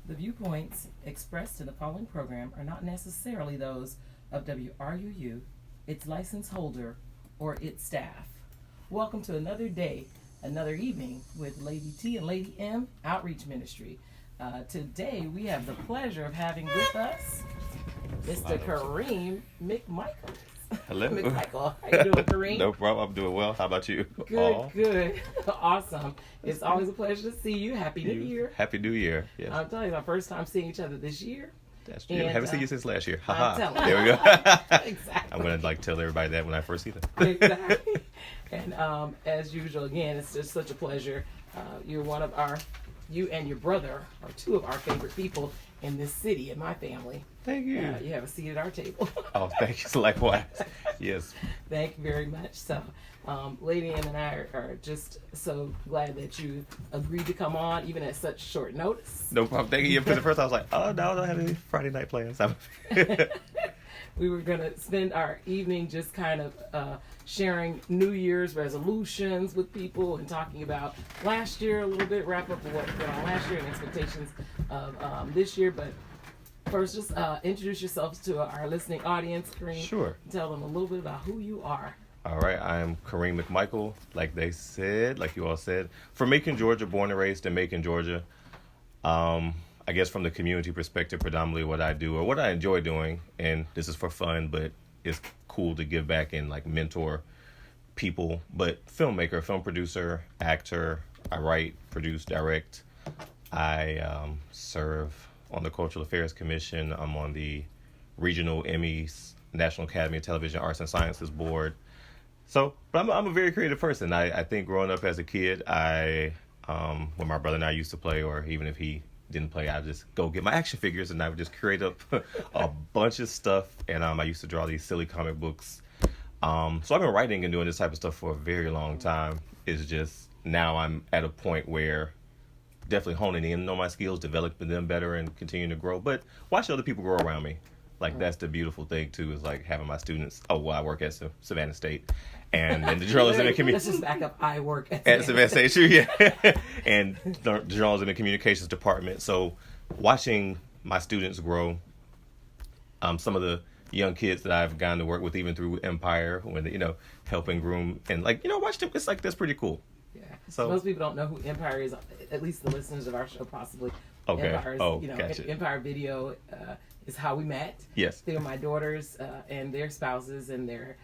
The viewpoints expressed in the following program are not necessarily those of WRUU, its license holder, or its staff. Welcome to another day, another evening with Lady T and Lady M Outreach Ministry. Today we have the pleasure of having with us Mr. Kareem McMichael. Hello. McMichael. How you doing, Kareem? No problem. I'm doing well. How about you? Good, good. Awesome. It's always a pleasure to see you. Happy New Year. Happy New Year. Yes. I'm telling you, our first time seeing each other this year. That's true. And, Haven't seen you since last year. I'm Haha. telling There we go. Exactly. I'm gonna tell everybody that when I first see them. Exactly. And as usual, again, it's just such a pleasure. You're one of you and your brother are two of our favorite people in this city, in my family. Thank you. You have a seat at our table. Oh, thank you. Likewise. Yes. Thank you very much. So, Lady M and I are just so glad that you agreed to come on, even at such short notice. No problem. Thank you. Because at first I was like, oh no, I don't have any Friday night plans. We were going to spend our evening just kind of sharing New Year's resolutions with people and talking about last year a little bit, wrap up what went on last year and expectations of this year. But first, just introduce yourselves to our listening audience, Kareem. Sure. Tell them a little bit about who you are. All right. I am Kareem McMichael, like you all said, from Macon, Georgia, born and raised in Macon, Georgia. I guess from the community perspective, predominantly what I do or what I enjoy doing, and this is for fun, but it's cool to give back and like mentor people. But filmmaker, film producer, actor, I write, produce, direct. I serve on the Cultural Affairs Commission. I'm on the Regional Emmys, National Academy of Television Arts and Sciences Board. So, but I'm a very creative person. I think growing up as a kid, when my brother and I used to play, or even if he didn't play, I'd just go get my action figures and I would just create up a bunch of stuff. And I used to draw these silly comic books. So I've been writing and doing this type of stuff for a very long time. It's just now I'm at a point where definitely honing in on my skills, developing them better and continuing to grow. But watching other people grow around me. Like, that's the beautiful thing, too, is like having my students. Oh, well, I work at Savannah State. And in the journalism and communications. Let's just back up. I work at Savannah State, sure, yeah. And the journalism and communications department. So watching my students grow, some of the young kids that I've gotten to work with, even through Empire, when, helping groom and, watch them, it's like, that's pretty cool. Yeah. So most people don't know who Empire is, at least the listeners of our show possibly. Okay. Empire is, Gotcha. Empire Video is how we met. Yes. They were my daughters and their spouses and their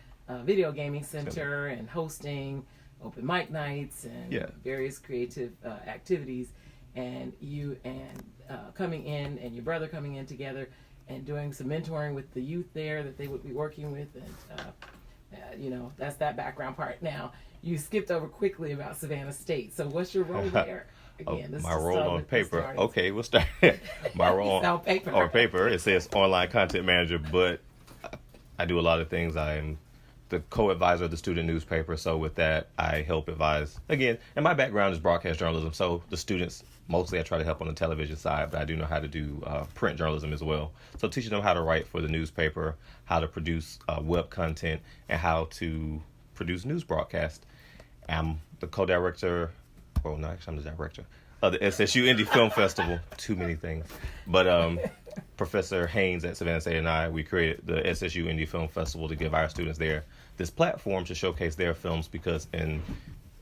video gaming center and hosting open mic nights and various creative activities. And you and coming in and your brother coming in together and doing some mentoring with the youth there that they would be working with. And, that's that background part. Now, you skipped over quickly about Savannah State. So what's your role there? Again, my role on paper. Okay, we'll start. My role on paper. It says online content manager, but I do a lot of things. I'm the co-advisor of the student newspaper. So with that, I help advise. Again, and my background is broadcast journalism. So the students, mostly I try to help on the television side, but I do know how to do print journalism as well. So teaching them how to write for the newspaper, how to produce web content, and how to produce news broadcast. I'm the co-director. Well, no, actually, I'm the director of the SSU Indie Film Festival. Too many things. But Professor Haynes at Savannah State and I, we created the SSU Indie Film Festival to give our students there this platform to showcase their films, because in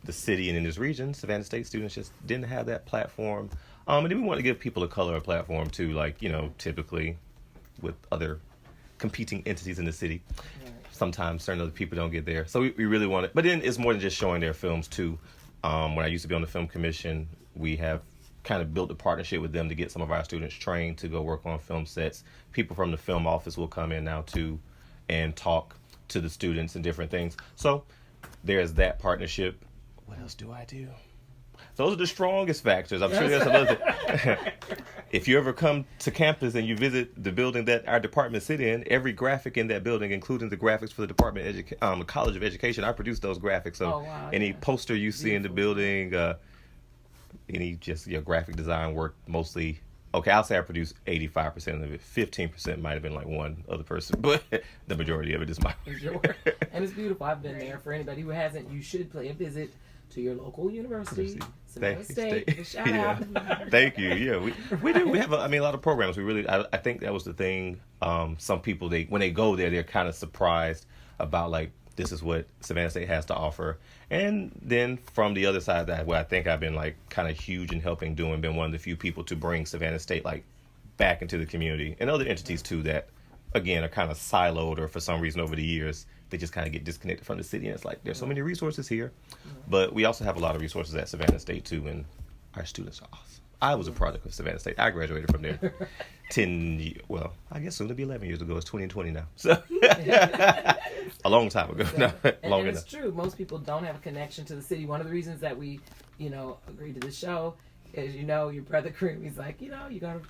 the city and in this region, Savannah State students just didn't have that platform. And then we want to give people of color a platform too, typically with other competing entities in the city. Sometimes certain other people don't get there. So we really want it. But then it's more than just showing their films too. When I used to be on the film commission, we have kind of built a partnership with them to get some of our students trained to go work on film sets. People from the film office will come in now too and talk to the students and different things. So there's that partnership. What else do I do? Those are the strongest factors. I'm sure there's some other things. If you ever come to campus and you visit the building that our department sit in, every graphic in that building, including the graphics for the College of Education, I produce those graphics. So any poster you see in the building, any just graphic design work, mostly. Okay, I'll say I produce 85% of it. 15% might have been like one other person, but the majority of it is mine. And it's beautiful. I've been there. For anybody who hasn't, you should pay a visit to your local university, Savannah State. Shout out. Thank you. Yeah, we do. We have a lot of programs. We really, I think that was the thing. Some people, when they go there, they're kind of surprised about like, this is what Savannah State has to offer. And then from the other side of that, where I think I've been like kind of huge in helping been one of the few people to bring Savannah State like back into the community, and other entities too that, again, are kind of siloed, or for some reason over the years, they just kind of get disconnected from the city. And it's like, there's so many resources here. But we also have a lot of resources at Savannah State too, and our students are awesome. I was a product of Savannah State. I graduated from there 10 years, well, I guess soon to be 11 years ago. It's 2020 now. So a long time ago. No, and it's true. Most people don't have a connection to the city. One of the reasons that we, agreed to the show is, your brother Kareem, he's like, you got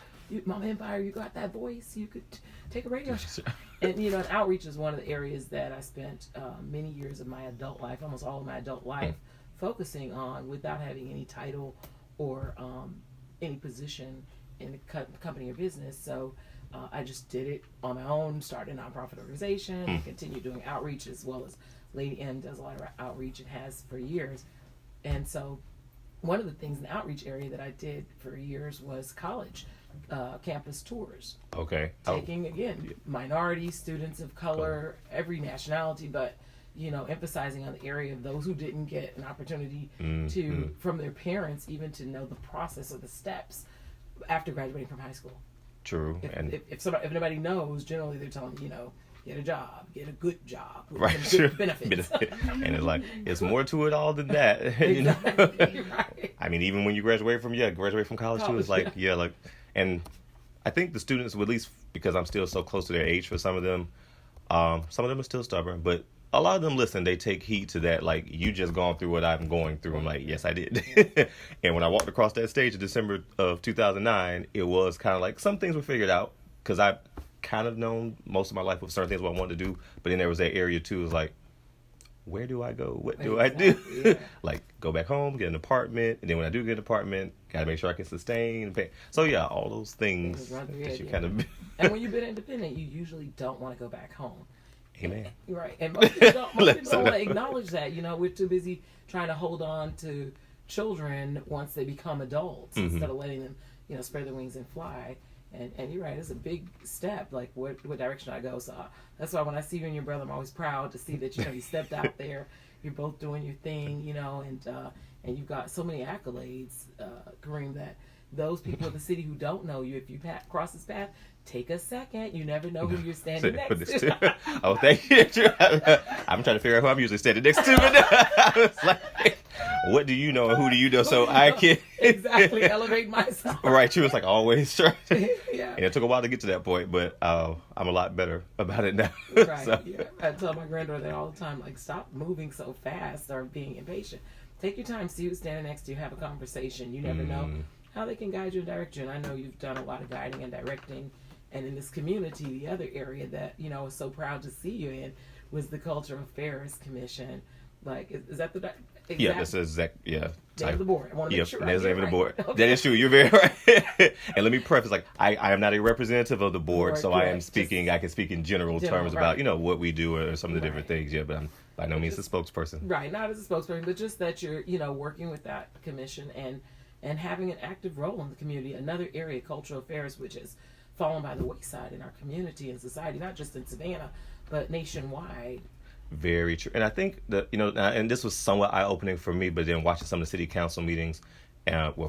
Mama Empire, you got that voice. You could take a radio show. And, and outreach is one of the areas that I spent many years of my adult life, almost all of my adult life, focusing on without having any title or any position in the company or business. So I just did it on my own, started a nonprofit organization, and continued doing outreach, as well as Lady M does a lot of outreach and has for years. And so one of the things in the outreach area that I did for years was college campus tours. Okay. Taking, again, minority students of color, every nationality, but emphasizing on the area of those who didn't get an opportunity to, from their parents, even to know the process or the steps after graduating from high school. True. If nobody knows, generally they're telling you, get a job, get a good job, with right? Good benefits. And it's like, it's more to it all than that. Exactly. Right. I mean, even when you graduate from college too, it's like, and I think the students, at least because I'm still so close to their age for some of them are still stubborn, but a lot of them listen, they take heed to that. Like, you just gone through what I'm going through. I'm like, yes, I did. And when I walked across that stage in December of 2009, it was kind of like some things were figured out, because I've kind of known most of my life with certain things what I wanted to do. But then there was that area too, is like, where do I go? What do I do? Yeah. Like, go back home, get an apartment, and then when I do get an apartment, got to make sure I can sustain and pay. So yeah, all those things that you kind of. And when you've been independent, you usually don't want to go back home. Amen. Right, and most people don't want to acknowledge that. We're too busy trying to hold on to children once they become adults, instead of letting them, spread their wings and fly. And you're right, it's a big step. Like, what direction I go. So that's why when I see you and your brother, I'm always proud to see that you stepped out there. You're both doing your thing, and you've got so many accolades, Kareem, that those people in the city who don't know you, if you cross this path, take a second. You never know who you're standing next to. Oh, thank you. I'm trying to figure out who I'm usually standing next to. But I was like, what do you know and who do you know? So I can exactly elevate myself. Right. She was like, always trying. Yeah. And it took a while to get to that point, but I'm a lot better about it now. Right. So. Yeah. I tell my granddaughter that all the time. Like, stop moving so fast or being impatient. Take your time. See who's standing next to you. Have a conversation. You never know how they can guide you and direct you. And I know you've done a lot of guiding and directing. And in this community, the other area that, I was so proud to see you in was the Cultural Affairs Commission. Like, is that the... Exactly? Yeah, that's exactly, yeah. Name of the board. I want to make sure. That's the name of the board. Okay. That is true. You're very right. And let me preface, like, I am not a representative of the board, so I am speaking, I can speak in general terms about, what we do or some of the different things, but I'm by no means a spokesperson. Right, not as a spokesperson, but just that you're, working with that commission and having an active role in the community. Another area, cultural affairs, which has fallen by the wayside in our community and society, not just in Savannah, but nationwide. Very true. And I think that, and this was somewhat eye-opening for me, but then watching some of the city council meetings,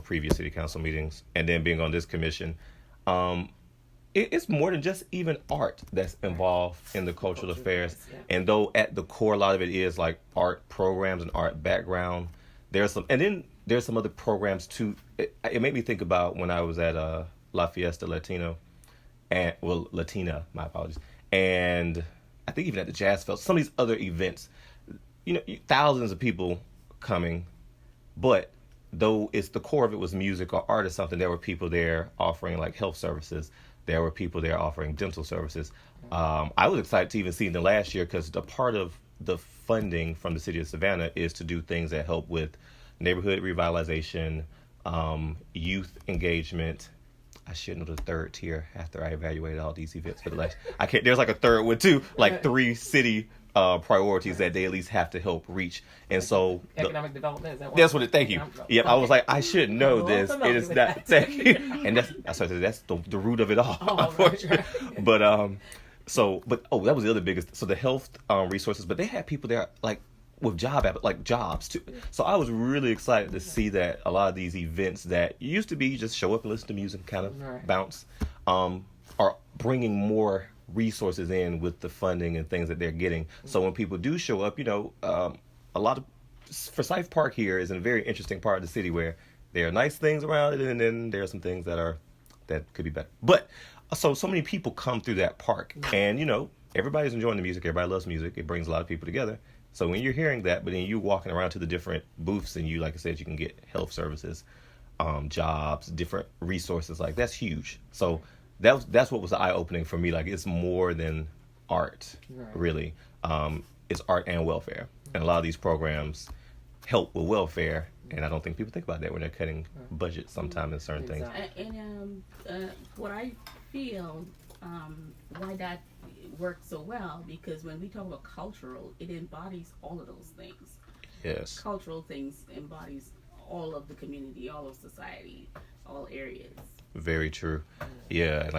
previous city council meetings, and then being on this commission, it's more than just even art that's involved in the cultural affairs. Yeah. And though at the core, a lot of it is like art programs and art background, there's some other programs too. It made me think about when I was at La Fiesta Latina, Latina, my apologies. And I think even at the Jazz Fest, some of these other events, thousands of people coming, but though it's the core of it was music or art or something, there were people there offering like health services. There were people there offering dental services. I was excited to even see in the last year, because the part of the funding from the city of Savannah is to do things that help with neighborhood revitalization, youth engagement. I should know the third tier after I evaluated all these events for the last. I can't. There's like a third one too, like 3 city priorities that they at least have to help reach. And so economic development, is that that's what it. Thank you. Yep. I was like, I should know this. It is not. Thank you. And that's the root of it all. Unfortunately. Right. But that was the other biggest. So the health resources, but they had people there like with jobs too. So I was really excited to see that a lot of these events that used to be just show up and listen to music, kind of bounce, are bringing more resources in with the funding and things that they're getting. So when people do show up, a lot of Forsyth Park here is a very interesting part of the city where there are nice things around it, and then there are some things that could be better. But so many people come through that park, and everybody's enjoying the music. Everybody loves music. It brings a lot of people together. So when you're hearing that, but then you walking around to the different booths, and you, like I said, you can get health services, jobs, different resources. Like that's huge. So that's what was eye opening for me. Like it's more than art, really. It's art and welfare, and a lot of these programs help with welfare. And I don't think people think about that when they're cutting budgets sometimes in certain things. And what I feel why that works so well, because when we talk about cultural, it embodies all of those things. Yes. Cultural things embodies all of the community, all of society, all areas. Very true. Yeah,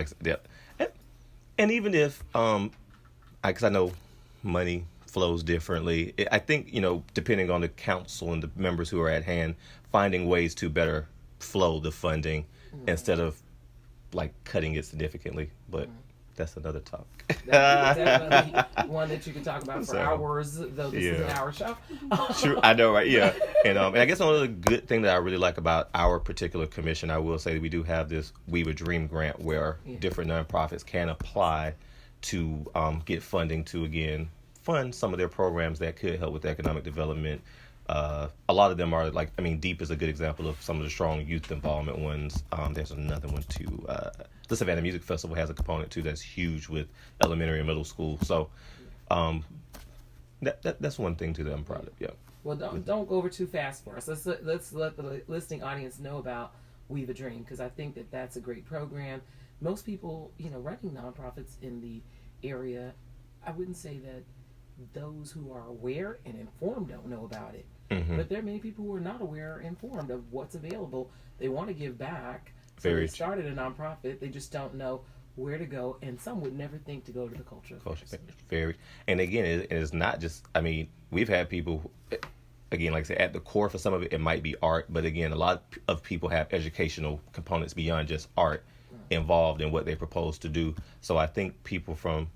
and even if because I know money flows differently, I think depending on the council and the members who are at hand, finding ways to better flow the funding instead of like cutting it significantly, but. That's another topic. That's definitely one that you can talk about for hours, though this is an hour show. True, I know, right? Yeah, and I guess one of the good thing that I really like about our particular commission, I will say that we do have this Weave a Dream grant where different nonprofits can apply to get funding to again fund some of their programs that could help with economic development. A lot of them are DEEP is a good example of some of the strong youth involvement ones. There's another one too. The Savannah Music Festival has a component too that's huge with elementary and middle school. So that's one thing too that I'm proud of. Yeah. Well, don't go over too fast for us. Let's let the listening audience know about Weave a Dream, because I think that's a great program. Most people, running nonprofits in the area, I wouldn't say that those who are aware and informed don't know about it. Mm-hmm. But there are many people who are not aware or informed of what's available. They want to give back. So they started a nonprofit. They just don't know where to go, and some would never think to go to the cultural affairs. And again, it is not just. We've had people. Again, like I said, at the core for some of it, it might be art, but again, a lot of people have educational components beyond just art involved in what they propose to do. So I think people from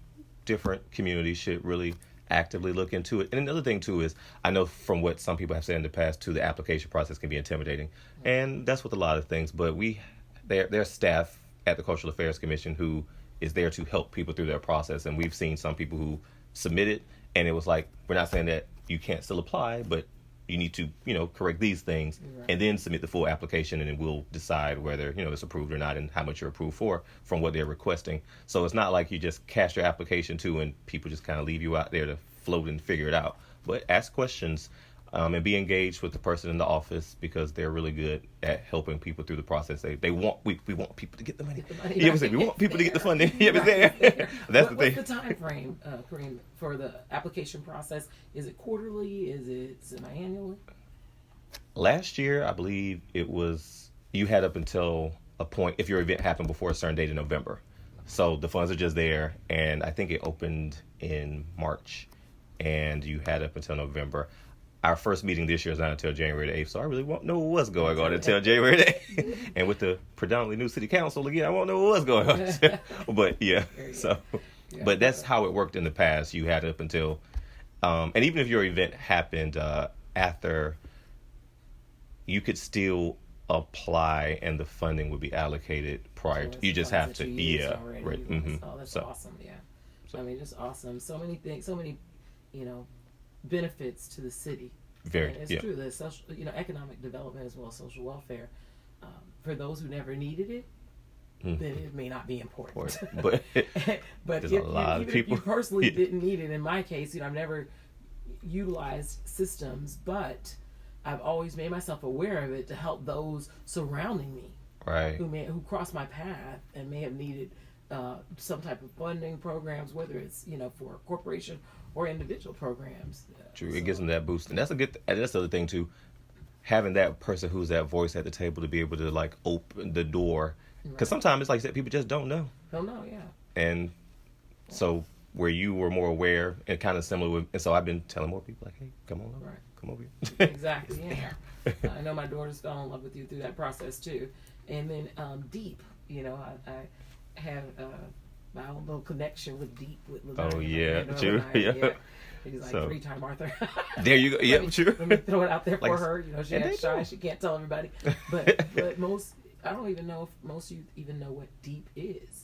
different communities should really actively look into it. And another thing too is, I know from what some people have said in the past too, the application process can be intimidating, and that's with a lot of things. But there's staff at the Cultural Affairs Commission who is there to help people through their process, and we've seen some people who submitted, and it was like, we're not saying that you can't still apply, but you need to correct these things and then submit the full application, and then we'll decide whether it's approved or not and how much you're approved for from what they're requesting. So it's not like you just cast your application to and people just kind of leave you out there to float and figure it out. But ask questions and be engaged with the person in the office, because they're really good at helping people through the process. We want people to get the money. We want people to get the funding. That's the thing. What's the time frame, Kareem, for the application process? Is it quarterly? Is it semi-annually? Last year, I believe it was, you had up until a point, if your event happened before a certain date in November. So the funds are just there, and I think it opened in March, and you had up until November. Our first meeting this year is not until January the 8th, so I really won't know what's going on until January the 8th. And with the predominantly new city council, again, I won't know what's going on. But but that's how it worked in the past. You had up until, and even if your event happened after, you could still apply and the funding would be allocated prior to. You just have to, right. Mm-hmm. Oh, that's awesome, yeah. Just awesome. So many things, so many, benefits to the city. Very, and it's true. The social, economic development as well as social welfare. For those who never needed it, then it may not be important. But if you personally didn't need it, in my case, I've never utilized systems, but I've always made myself aware of it to help those surrounding me. right, who crossed my path and may have needed some type of funding programs, whether it's for a corporation or individual programs. True, it gives them that boost, and that's the other thing too. Having that person who's that voice at the table to be able to like open the door, because sometimes it's like you said, people just don't know. Don't know, yeah. And so where you were more aware and kind of similar with, and so I've been telling more people like, hey, come on over, come over here. Exactly, yeah. I know my daughters fell in love with you through that process too. And then Deep, I have my own little connection with Deep with Laverne. Oh yeah, true, yeah. She's like 3-time Author. There you go. Yeah, true. Let me throw it out there for her. She acts shy. She can't tell everybody. But most, I don't even know if most of you even know what Deep is.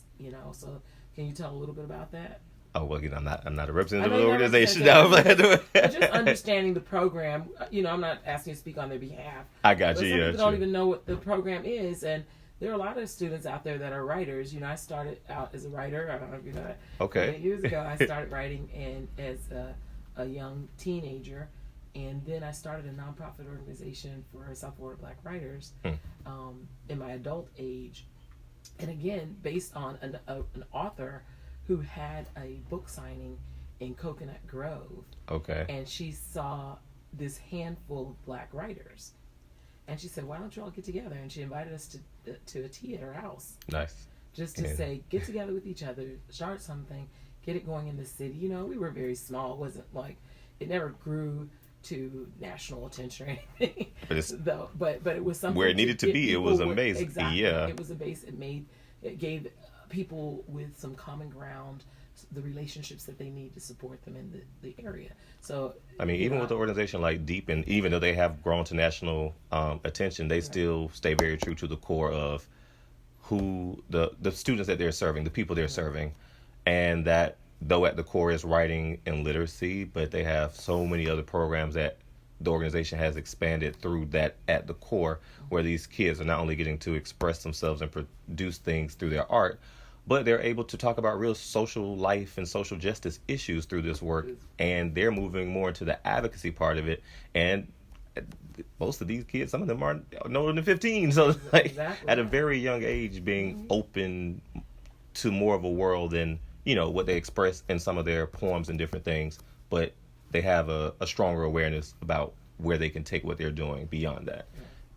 So can you tell a little bit about that? Oh well, I'm not a representative of the organization. Just understanding the program. I'm not asking you to speak on their behalf. I got you. Some Yeah, people don't even know what the program is, and there are a lot of students out there that are writers. I started out as a writer. I don't know if you know that. Okay. Years ago, I started writing as a young teenager, and then I started a nonprofit organization for South Florida Black writers in my adult age, and again based on an author who had a book signing in Coconut Grove. Okay. And she saw this handful of Black writers. And she said, why don't you all get together? And she invited us to a tea at her house. Nice. Just to say, get together with each other, start something, get it going in the city. We were very small. It wasn't like, it never grew to national attention or anything. But it was something where it needed to be. It was amazing. Exactly. Yeah. It was a base. It gave people with some common ground the relationships that they need to support them in the area. So even with the organization like Deep, and even though they have grown to national attention, they still stay very true to the core of who the students that they're serving, the people they're serving, and that though at the core is writing and literacy, but they have so many other programs that the organization has expanded through that at the core, where these kids are not only getting to express themselves and produce things through their art, but they're able to talk about real social life and social justice issues through this work, and they're moving more into the advocacy part of it. And most of these kids, some of them are no older than 15, so at a very young age, being open to more of a world than what they express in some of their poems and different things, but they have a stronger awareness about where they can take what they're doing beyond that.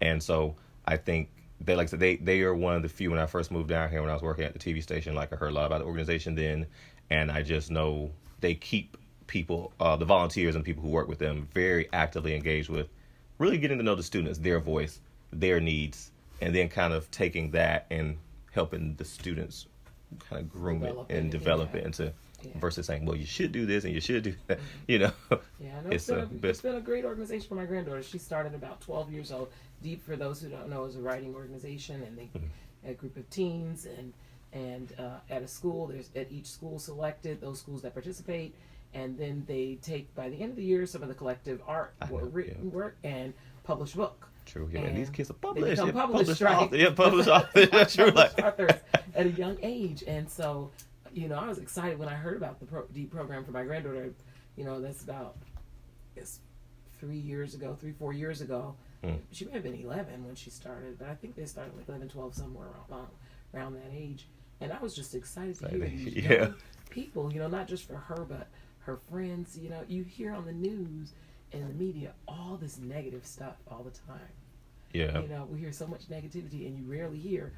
And so I think they, like I said, they are one of the few. When I first moved down here, when I was working at the TV station, I heard a lot about the organization then, and I just know they keep people, the volunteers and people who work with them, very actively engaged with really getting to know the students, their voice, their needs, and then kind of taking that and helping the students kind of groom it and develop it into, versus saying, well, you should do this and you should do that. Yeah, I know it's been a great organization for my granddaughter. She started about 12 years old. Deep, for those who don't know, is a writing organization, and they a group of teens and at a school. There's at each school selected those schools that participate, and then they take, by the end of the year, some of the collective art or written work and publish a book. True, yeah. And these kids are published. They become published, right? Published authors. That's true. Authors at a young age, and so I was excited when I heard about the Deep program for my granddaughter. That's about 3, 4 years ago. She may have been 11 when she started, but I think they started 11, 12, somewhere around that age. And I was just excited to hear these young people, not just for her, but her friends. You hear on the news and the media all this negative stuff all the time. Yeah. We hear so much negativity, and you rarely hear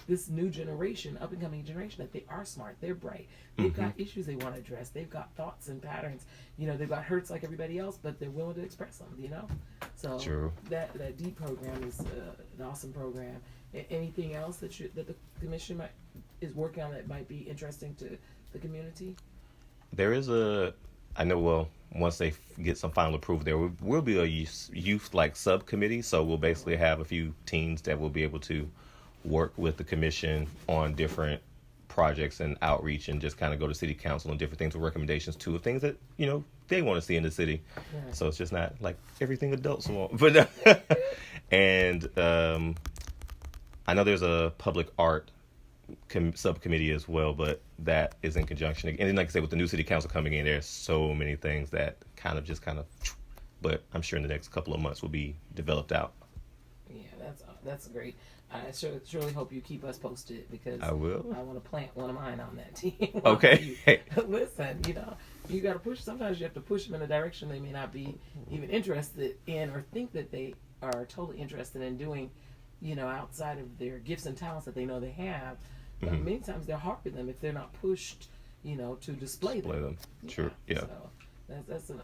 this new generation, up and coming generation, that they are smart, they're bright, they've got issues they want to address, they've got thoughts and patterns, they've got hurts like everybody else, but they're willing to express them. So true. That Deep program is an awesome program. Anything else that the commission is working on that might be interesting to the community? There is once they get some final approval, there will be a youth subcommittee. So we'll basically have a few teens that will be able to work with the commission on different projects and outreach, and just kind of go to city council and different things with recommendations too, of things that they want to see in the city. Yeah. So it's just not everything adults want. But and I know there's a public art subcommittee as well, but that is in conjunction. And then, like I said, with the new city council coming in, there's so many things that kind of but I'm sure in the next couple of months will be developed out. Yeah, that's great. I surely hope you keep us posted, because I will. I want to plant one of mine on that team. Okay. Listen, you got to push. Sometimes you have to push them in a direction they may not be even interested in, or think that they are totally interested in doing, outside of their gifts and talents that they know they have. But many times they're hard for them if they're not pushed, to display them. Sure. Yeah. So that's an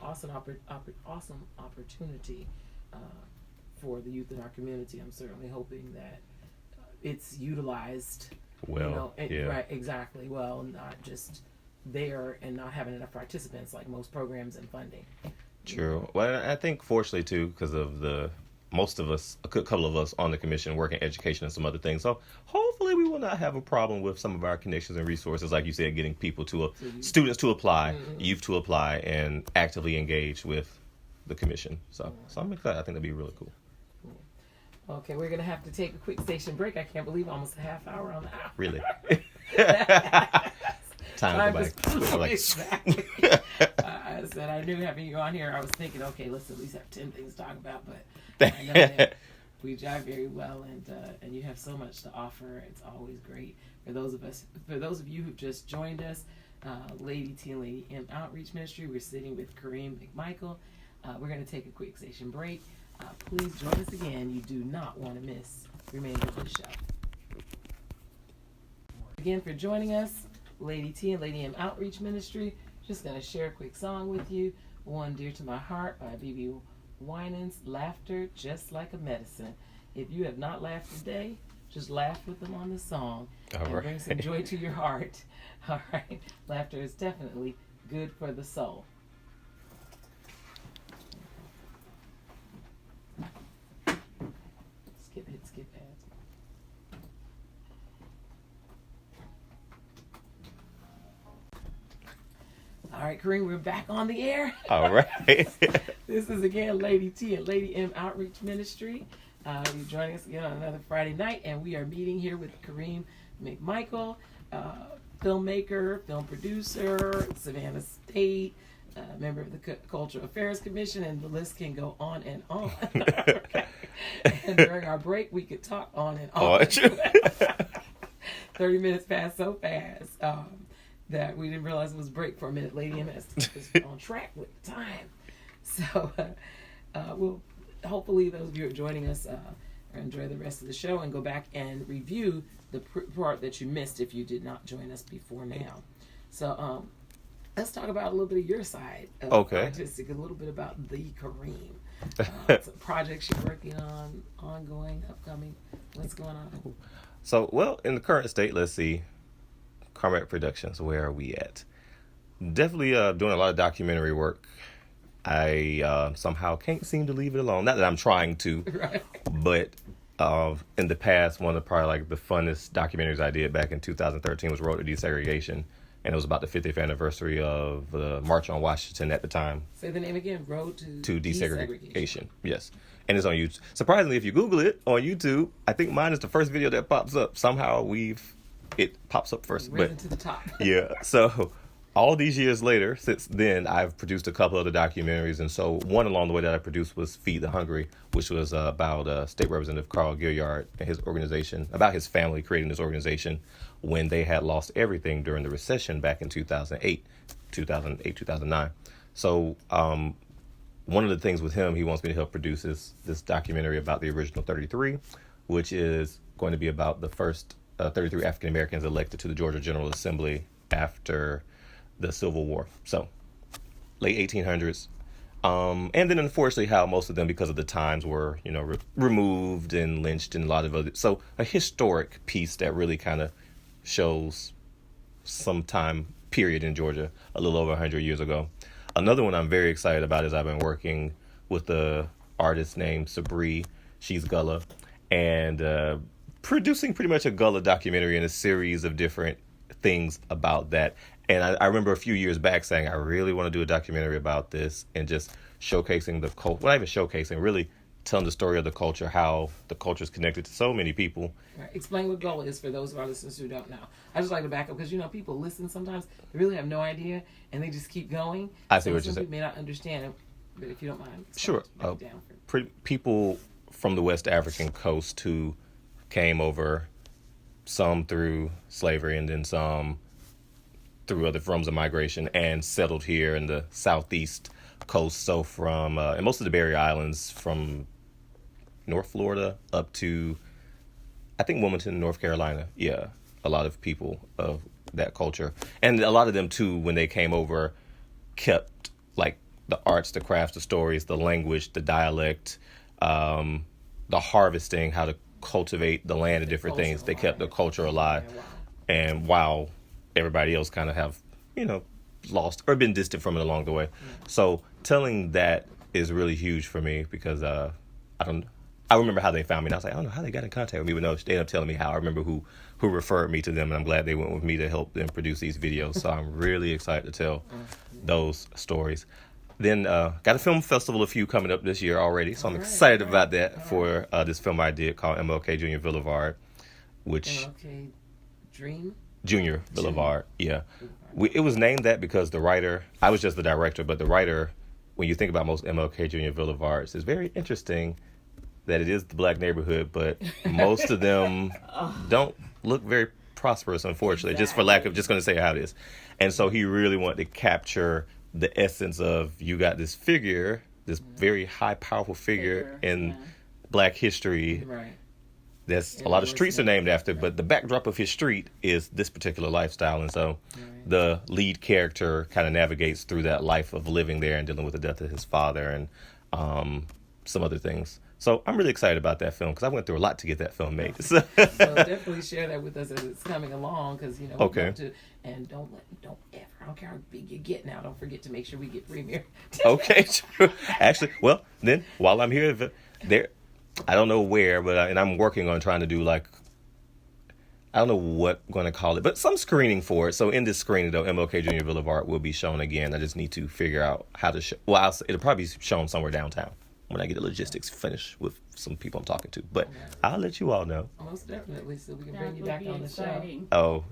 awesome opportunity for the youth in our community. I'm certainly hoping that it's utilized well. Right, exactly. Well, not just there and not having enough participants like most programs and funding. True. Well, I think fortunately too, because of most of us, a good couple of us on the commission work in education and some other things. So hopefully we will not have a problem with some of our connections and resources, like you said, getting people students to apply, youth to apply, and actively engage with the commission. So I'm excited. I think that'd be really cool. Okay, we're going to have to take a quick station break. I can't believe almost a half hour on the hour. Really? Time to go back. Exactly. I said I knew having you on here, I was thinking, okay, let's at least have 10 things to talk about, but I know that we jive very well, and you have so much to offer. It's always great. For those of you who've just joined us, Lady T and Lady M Outreach Ministry, we're sitting with Kareem McMichael. We're going to take a quick station break. Please join us again. You do not want to miss the remainder of the show. Again, for joining us, Lady T and Lady M Outreach Ministry. Just going to share a quick song with you. One Dear to My Heart by B.B. Winans, Laughter Just Like a Medicine. If you have not laughed today, just laugh with them on the song and bring some joy to your heart. All right. Laughter is definitely good for the soul. Skip ads. All right, Kareem, we're back on the air. All right. This is again Lady T and Lady M Outreach Ministry. You're joining us again on another Friday night, and we are meeting here with Kareem McMichael, filmmaker, film producer, Savannah State, member of the Cultural Affairs Commission, and the list can go on and on. Okay. And during our break, we could talk on and on. 30 minutes passed so fast that we didn't realize it was break for a minute. Lady MS was on track with the time. So we'll hopefully those of you who are joining us enjoy the rest of the show and go back and review the part that you missed if you did not join us before now. So let's talk about a little bit of your side of artistic, a little bit about the Kareem. Some projects you're working on, ongoing, upcoming. What's going on? So, well, in the current state, let's see. Karmac Productions, where are we at? Definitely doing a lot of documentary work. I somehow can't seem to leave it alone. Not that I'm trying to, right. But in the past, one of probably like the funnest documentaries I did back in 2013 was Road to Desegregation. And it was about the 50th anniversary of the March on Washington at the time. Say the name again, Road to Desegregation. Yes. And it's on YouTube. Surprisingly, if you Google it on YouTube, I think mine is the first video that pops up. Somehow it pops up first. Risen to the top. Yeah. So all these years later, since then, I've produced a couple other documentaries. And so one along the way that I produced was Feed the Hungry, which was about State Representative Carl Gilliard and his organization, about his family creating this organization when they had lost everything during the recession back in 2008, 2009. So one of the things with him, he wants me to help produce is this documentary about the original 33, which is going to be about the first 33 African Americans elected to the Georgia General Assembly after the Civil War. So late 1800s. And then unfortunately how most of them, because of the times, were, removed and lynched and a lot of other. So a historic piece that really kind of shows some time period in Georgia a little over 100 years ago. Another one I'm very excited about is I've been working with the artist named Sabri. She's Gullah, and producing pretty much a Gullah documentary and a series of different things about that. And I remember a few years back saying, I really want to do a documentary about this and just showcasing the culture. Well, not even showcasing, really telling the story of the culture, how the culture is connected to so many people. Right. Explain what Gullah is for those of our listeners who don't know. I just like to back up because, people listen sometimes, they really have no idea, and they just keep going. I see what you're saying. Some people may not understand it, but if you don't mind. Sure. Down people from the West African coast who came over, some through slavery and then some through other forms of migration, and settled here in the southeast coast. So from and most of the Barrier Islands, from North Florida up to I think Wilmington, North Carolina. Yeah, a lot of people of that culture, and a lot of them too, when they came over, kept like the arts, the crafts, the stories, the language, the dialect, the harvesting, how to cultivate the land and different things. They kept the culture alive. Yeah, wow. And while everybody else kind of have, lost or been distant from it along the way. Yeah. So telling that is really huge for me because I remember how they found me. And I was like, I don't know how they got in contact with me, but no, they ended up telling me how. I remember who referred me to them, and I'm glad they went with me to help them produce these videos. So I'm really excited to tell those stories. Then got a film festival, a few coming up this year already, so I'm excited about that for this film I did called MLK Junior Boulevard, which MLK Dream? Junior Boulevard, yeah. It was named that because the writer, I was just the director, but the writer, when you think about most MLK Junior Boulevards, it's very interesting that it is the black neighborhood, but most of them don't look very prosperous, unfortunately, Exactly. just for lack of, just going to say how it is. And so he really wanted to capture the essence of, you got this figure, this very high, powerful figure in black history. Right. That's a lot of streets are named after, but the backdrop of his street is this particular lifestyle. And so the lead character kind of navigates through that life of living there and dealing with the death of his father and some other things. So I'm really excited about that film because I went through a lot to get that film made. So definitely share that with us as it's coming along because, we want to, and don't ever, I don't care how big you get now, don't forget to make sure we get premiere. Okay, true. Actually, well, then while I'm here, there, I don't know where, but and I'm working on trying to do I don't know what I'm going to call it, but some screening for it. So in this screening, though, MLK Junior Boulevard will be shown again. I just need to figure out how to show. Well, it'll probably be shown somewhere downtown when I get the logistics finished with some people I'm talking to. But I'll let you all know. Most definitely, so we can bring you back on the exciting. Show. Oh,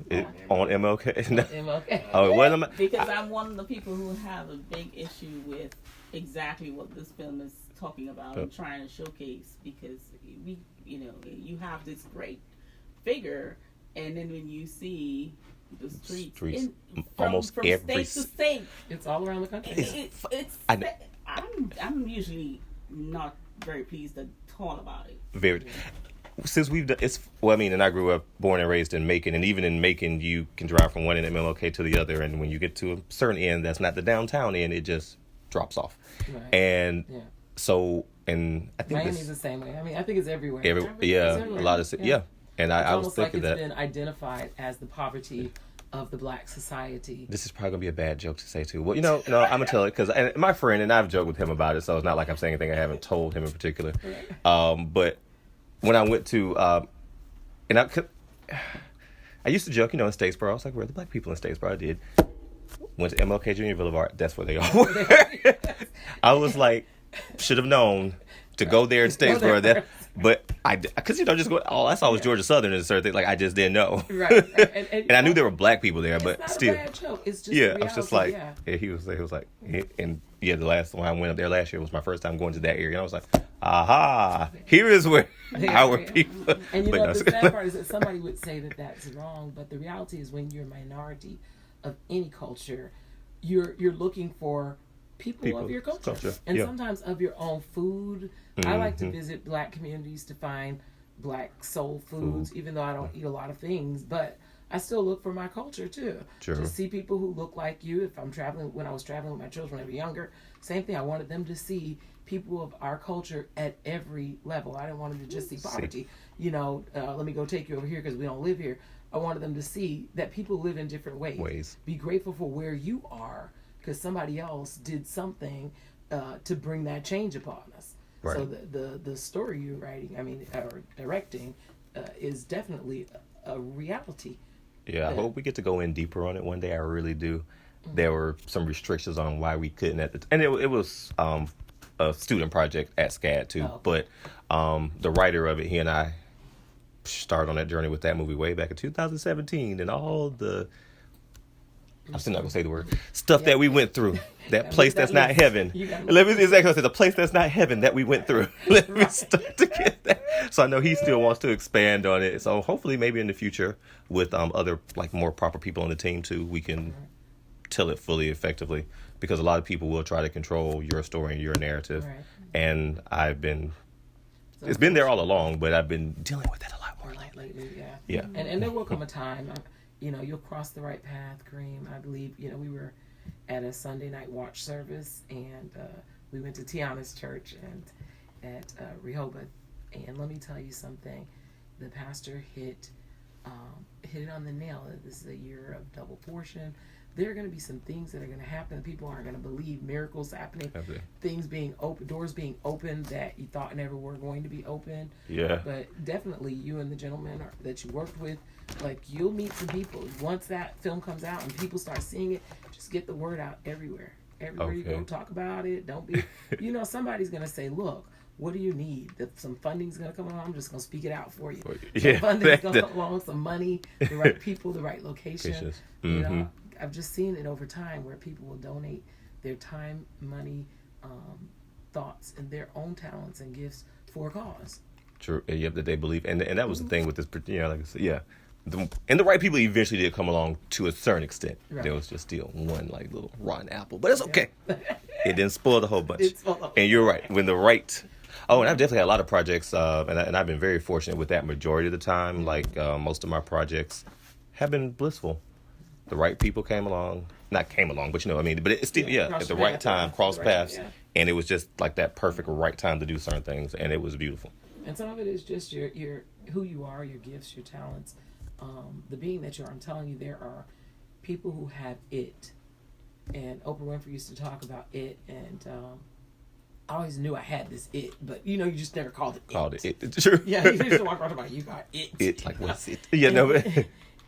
on MLK? No. MLK. Oh, what am I? Because I'm one of the people who have a big issue with exactly what this film is talking about and trying to showcase, because you have this great figure, and then when you see the streets almost from every state to state, it's all around the country. I'm usually not very pleased at all about it. Very. Since we've done, and I grew up, born and raised in Macon, and even in Macon, you can drive from one end of MLK to the other, and when you get to a certain end, that's not the downtown end, it just drops off. Right. And so, and I think Miami's the same way. I think it's everywhere. A lot of and I was thinking like that it's been identified as the poverty of the black society. This is probably gonna be a bad joke to say too. Well, no, I'm gonna tell it because my friend and I've joked with him about it, so it's not like I'm saying anything I haven't told him in particular. But when I went to, and I used to joke, in Statesboro, I was like, where are the black people in Statesboro? I did. Went to MLK Junior Boulevard. That's where they are. I was like, should have known to go there in Statesboro. But because just go. All I saw was Georgia Southern and certain things. Like I just didn't know. Right. And I knew there were black people there, but not still. A bad joke. It's just I was just like, he was like, and the last one I went up there last year was my first time going to that area. And I was like, aha, here is where our people. And the sad part is that somebody would say that that's wrong, but the reality is when you're a minority of any culture, you're looking for people of your culture. And sometimes of your own food. I like to visit black communities to find black soul foods, even though I don't eat a lot of things, but I still look for my culture too. Sure. To see people who look like you. If I'm traveling, when I was traveling with my children when they were younger, same thing. I wanted them to see people of our culture at every level. I didn't want them to just see poverty. Let me go take you over here because we don't live here. I wanted them to see that people live in different ways. Be grateful for where you are because somebody else did something to bring that change upon us. Right. So the story you're writing, or directing, is definitely a reality. Yeah, I hope we get to go in deeper on it one day. I really do. There were some restrictions on why we couldn't and it was a student project at SCAD too. Oh, okay. But the writer of it, he and I started on that journey with that movie way back in 2017, and all the I'm still not gonna say the word stuff that we went through. That place that's not heaven. Let me exactly say the place that's not heaven that we went through. Let me start to get that. So I know he still wants to expand on it. So hopefully, maybe in the future, with other like more proper people on the team too, we can tell it fully effectively. Because a lot of people will try to control your story and your narrative, and it's been there all along, but I've been dealing with that a lot more lately. Yeah. And there will come a time, you'll cross the right path, Kareem. I believe, we were at a Sunday night watch service, and we went to Tiana's church and at Rehoboth. And let me tell you something, the pastor hit it on the nail. This is a year of double portion. There are going to be some things that are going to happen. People aren't going to believe miracles happening, things being open, doors being opened that you thought never were going to be open. Yeah. But definitely, you and the gentleman that you worked with, like, you'll meet some people. Once that film comes out and people start seeing it, just get the word out everywhere. Everywhere you go, talk about it. Don't be, somebody's going to say, look, what do you need? Some funding's going to come along. I'm just going to speak it out for you. Some funding's going to come along, some money, the right people, the right location. I've just seen it over time where people will donate their time, money, thoughts, and their own talents and gifts for a cause. True. And that they believe. And that was the thing with this, like I said, and the right people eventually did come along to a certain extent. Right. There was just still one like little rotten apple, but it's okay. It didn't spoil the whole bunch. And you're right. When the right... Oh, and I've definitely had a lot of projects, and I've been very fortunate with that majority of the time. Like most of my projects have been blissful. The right people came along, but but it's still, at the right time, cross paths, and it was just like that perfect right time to do certain things, and it was beautiful. And some of it is just your who you are, your gifts, your talents, the being that you are. I'm telling you, there are people who have it, and Oprah Winfrey used to talk about it, and I always knew I had this it, but you just never called it it. Called it it. True. Yeah, you used to walk around about you got it. It, like what's it?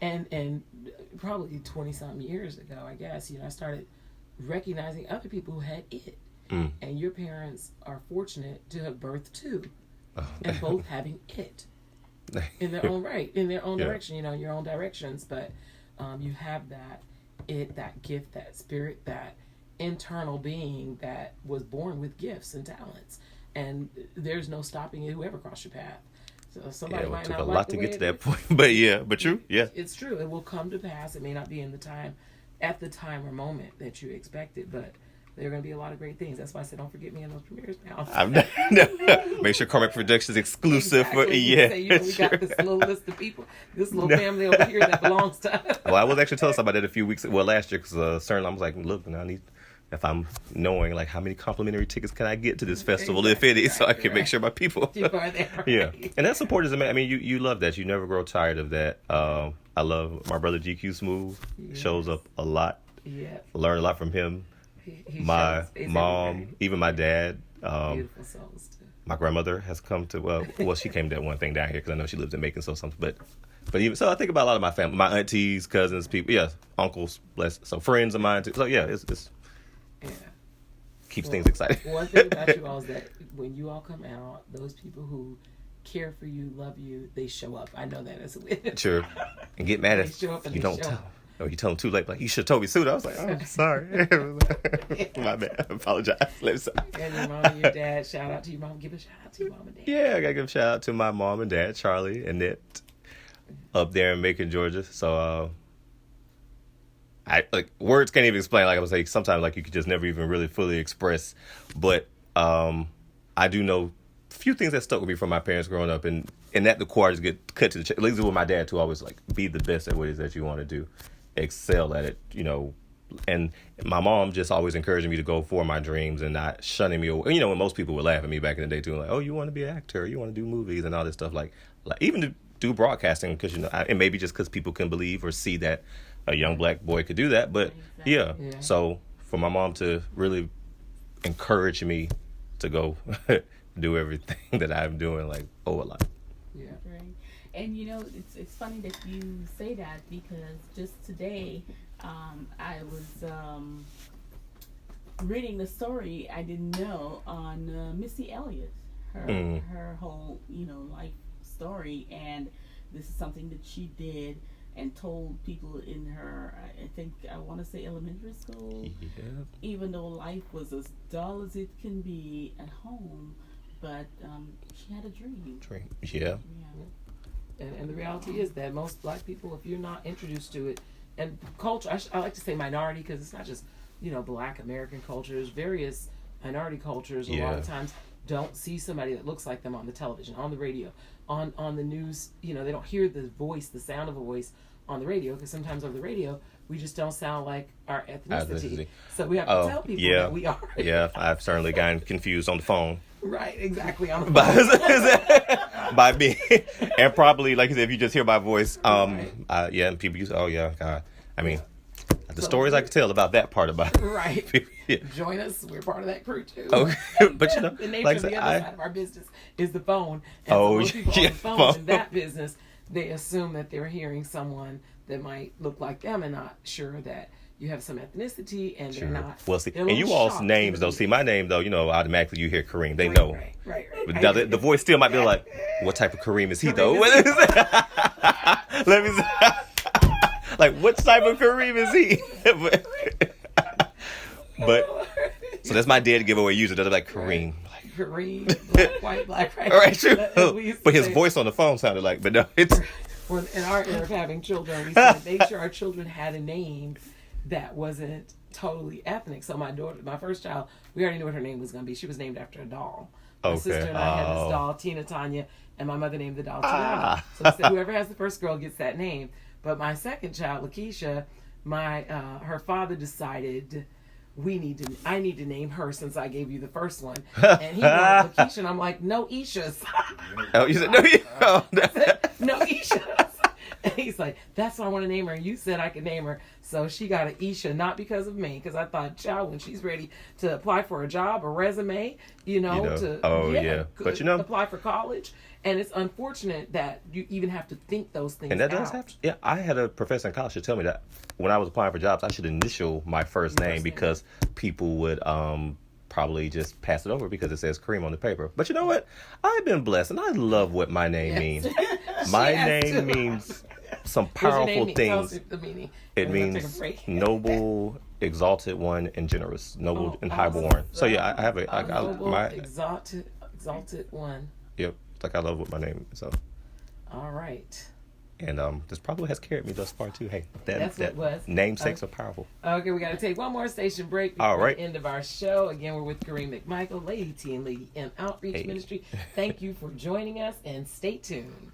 And probably 20-something years ago, I guess, I started recognizing other people who had it. And your parents are fortunate to have birthed two, and both having it in their own right, in their own direction, your own directions. But you have that gift, that spirit, that internal being that was born with gifts and talents. And there's no stopping it, whoever crossed your path. So somebody might not like the way it is. It took a lot to get to that point, but true, It's true. It will come to pass. It may not be at the time or moment that you expected, but there are going to be a lot of great things. That's why I said, don't forget me in those premieres now. Make sure Karmac Productions exclusive for we got this little list of people, this little family over here that belongs to us. Well, I was actually telling somebody that a few weeks, last year, because I was like, look, I need. If I'm knowing like how many complimentary tickets can I get to this festival, if any, so I can make sure my people. Yeah, and that support is amazing. I mean, you love that. You never grow tired of that. I love my brother GQ Smooth. Shows up a lot. Yeah, learn a lot from him. My mom, even my dad. Beautiful souls too. My grandmother has come to. She came to that one thing down here because I know she lives in Macon, so something. But even so, I think about a lot of my family, my aunties, cousins, people. Uncles, so friends of mine too. So it's. Keeps things exciting. One thing about you all is that when you all come out, those people who care for you, love you, they show up. I know that as a witness. Sure. And get mad if you don't tell them. Or you tell them too late, like, you should have told me sooner. I was like, oh, I'm sorry. My bad. I apologize. And your mom and your dad, shout out to your mom. Give a shout out to your mom and dad. Yeah, I got to give a shout out to my mom and dad, Charlie and Annette, up there in Macon, Georgia. So, words can't even explain. Like I was saying, sometimes like you could just never even really fully express. But I do know a few things that stuck with me from my parents growing up, and that the core just get cut to the chase. At least with my dad too, always like be the best at what it is that you want to do, excel at it, And my mom just always encouraging me to go for my dreams and not shunning me away. When most people would laugh at me back in the day too, like, oh, you want to be an actor, you want to do movies and all this stuff, like even to do broadcasting, because and maybe just because people can believe or see that a young black boy could do that. But yeah. So for my mom to really encourage me to go do everything that I'm doing, like, a lot. Yeah. Right. And it's funny that you say that, because just today I was reading the story I didn't know on Missy Elliott, her whole life story, and this is something that she did. and told people in her, I want to say elementary school, even though life was as dull as it can be at home, but she had a dream. Yeah. And the reality is that most black people, if you're not introduced to it, and culture, I like to say minority because it's not just, black American cultures, various minority cultures, a lot of times don't see somebody that looks like them on the television, on the radio, on the news. They don't hear the voice, the sound of a voice on the radio, because sometimes on the radio we just don't sound like our ethnicity. So we have to tell people that we are. Yeah, I've certainly gotten confused on the phone. Right, exactly. On the phone. By being, and probably, like I said, if you just hear my voice, and people use, God. I mean, the stories I could tell about that part about it. Right. Join us. We're part of that crew too. Okay. But the nature of the other side of our business is the phone. And so people on the phone in that business, they assume that they're hearing someone that might look like them and not sure that you have some ethnicity and they're not. Well, see, and you all's names though. See, my name though, automatically you hear Kareem. They know. Right. But the voice still might be like, what type of Kareem is he though? Let me see. Like, what type of Kareem is he? but so that's my dead giveaway user. They're like Kareem. Kareem, black, white, right? All right, true. But his voice on the phone sounded like, but no, it's. Well, in our era of having children, we said make sure our children had a name that wasn't totally ethnic. So my daughter, my first child, we already knew what her name was going to be. She was named after a doll. My sister and I had this doll, Tina Tanya, and my mother named the doll Tiana. So we said whoever has the first girl gets that name. But my second child, Lakeisha, her father decided I need to name her since I gave you the first one. And he wanted Lakeisha, and I'm like, no Ishas. Oh, you said no Ishas. No Ishas. And he's like, that's what I want to name her. And you said I could name her. So she got an Isha, not because of me, because I thought, child, when she's ready to apply for a job, a resume, but apply for college. And it's unfortunate that you even have to think those things out. And that does happen. Yeah, I had a professor in college to tell me that when I was applying for jobs, I should initial my first name because people would probably just pass it over because it says Kareem on the paper. But you know what? I've been blessed, and I love what my name means. My name means some powerful things. It means noble, exalted one, and generous. Noble and highborn. So yeah, I have my exalted one. Yep. Like I love what my name is. So. All right. And this probably has carried me thus far too. Hey, that's what it was. Namesakes are powerful. Okay, we got to take one more station break before the end of our show. Again, we're with Kareem McMichael, Lady T and Lady M Outreach Ministry. Thank you for joining us, and stay tuned.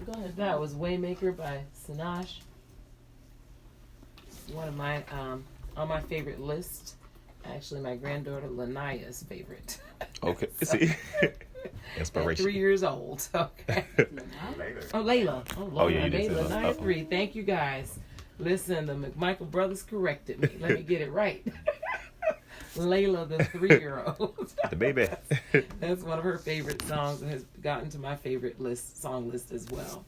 Go ahead. That was Waymaker by Sinach. One of my on my favorite list. Actually, my granddaughter Lanaya's favorite. Okay, see, inspiration. At 3 years old. Okay. Layla. Oh, Lord, I made Lanaya 3. Thank you guys. Listen, the McMichael brothers corrected me. Let me get it right. Layla, the 3-year-old. The baby. That's one of her favorite songs and has gotten to my favorite song list as well.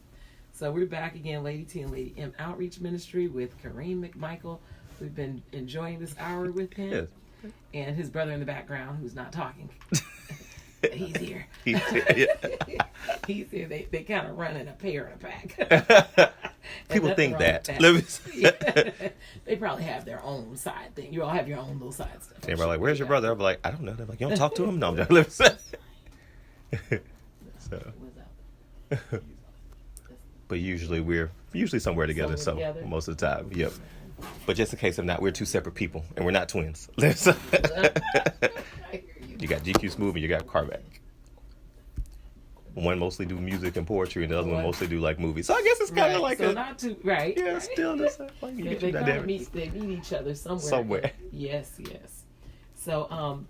So we're back again, Lady T and Lady M Outreach Ministry with Kareem McMichael. We've been enjoying this hour with him. Yes. And his brother in the background who's not talking. He's here. He's here. They kind of run in a pair and a pack. People think that. They probably have their own side thing. You all have your own little side stuff. They're like, where's your brother? I'm like, I don't know. They're like, you don't talk to him? No, I'm just so. But usually we're somewhere together, most of the time. Yep. But just in case of not, we're two separate people, and we're not twins. You got GQ Smooth and you got Karmac. One mostly do music and poetry, and the other one mostly do like movies. So I guess it's kind of like not too right. Yeah, still the same. Like, they kind of meet each other somewhere. Yes. So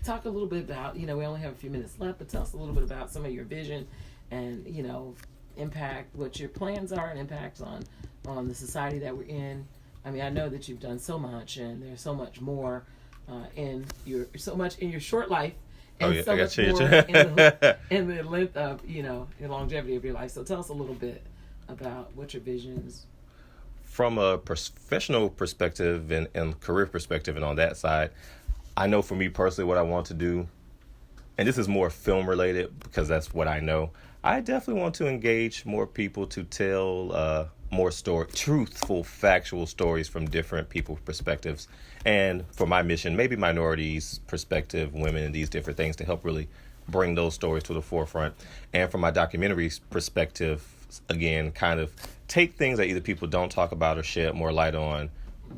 talk a little bit about, we only have a few minutes left, but tell us a little bit about some of your vision and impact, what your plans are, and impacts on the society that we're in. I mean, I know that you've done so much, and there's so much more in your short life, and so much more in the length of the longevity of your life. So tell us a little bit about what your vision is. from a professional perspective and career perspective and on that side, I know for me personally what I want to do, and this is more film related because that's what I know. I definitely want to engage more people to tell more truthful, factual stories from different people's perspectives. And for my mission, maybe minorities' perspective, women, and these different things to help really bring those stories to the forefront. And from my documentaries perspective, again, kind of take things that either people don't talk about or shed more light on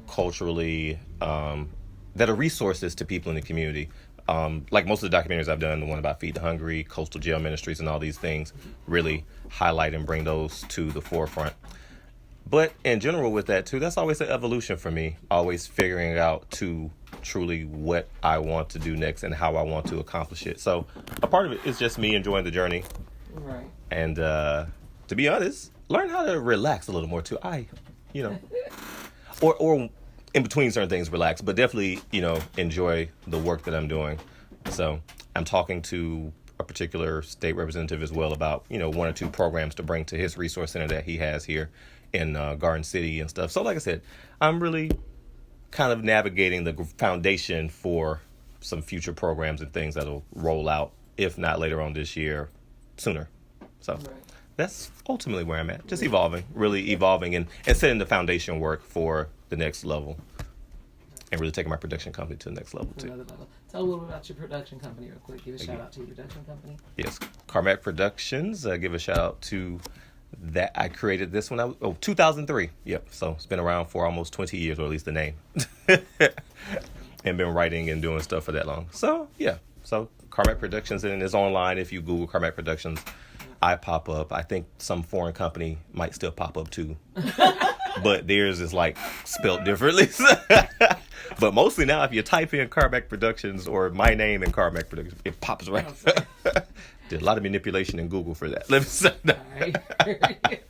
culturally, that are resources to people in the community. Like most of the documentaries I've done, the one about Feed the Hungry, coastal jail ministries, and all these things, really highlight and bring those to the forefront. But in general with that too, that's always an evolution for me, always figuring out to truly what I want to do next and how I want to accomplish it. So a part of it is just me enjoying the journey. Right. And to be honest, learn how to relax a little more too. Or in between certain things, relax, but definitely, enjoy the work that I'm doing. So I'm talking to a particular state representative as well about, one or two programs to bring to his resource center that he has here in Garden City and stuff. So like I said, I'm really kind of navigating the foundation for some future programs and things that'll roll out, if not later on this year, sooner. So that's ultimately where I'm at. Just really evolving and setting the foundation work for the next level. And really taking my production company to the next level, too. Another level. Tell a little bit about your production company real quick. Give a shout out to your production company. Yes, Karmac Productions. Give a shout out to that. I created this one, 2003. Yep, so it's been around for almost 20 years, or at least the name. And been writing and doing stuff for that long. So, yeah. So, Karmac Productions, and it's online. If you Google Karmac Productions, I pop up. I think some foreign company might still pop up, too. But theirs is, spelled differently. But mostly now, if you type in Karmac Productions or my name in Karmac Productions, it pops right up. Did a lot of manipulation in Google for that. Let me say that. All right.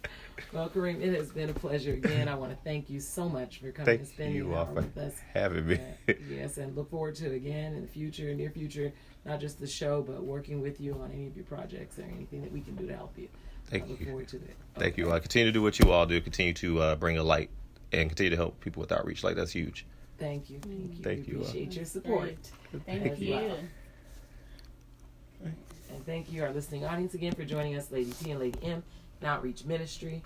Well, Kareem, it has been a pleasure again. I want to thank you so much for coming and spending an hour with us. Having me. Yes, and look forward to it again in the future, near future, not just the show, but working with you on any of your projects or anything that we can do to help you. I look forward to that. Thank you. Continue to do what you all do. Continue to bring a light and continue to help people with outreach. That's huge. Thank you. Thank you. We appreciate your support. Thank you. And thank you, our listening audience, again for joining us, Lady T and Lady M, in Outreach Ministry.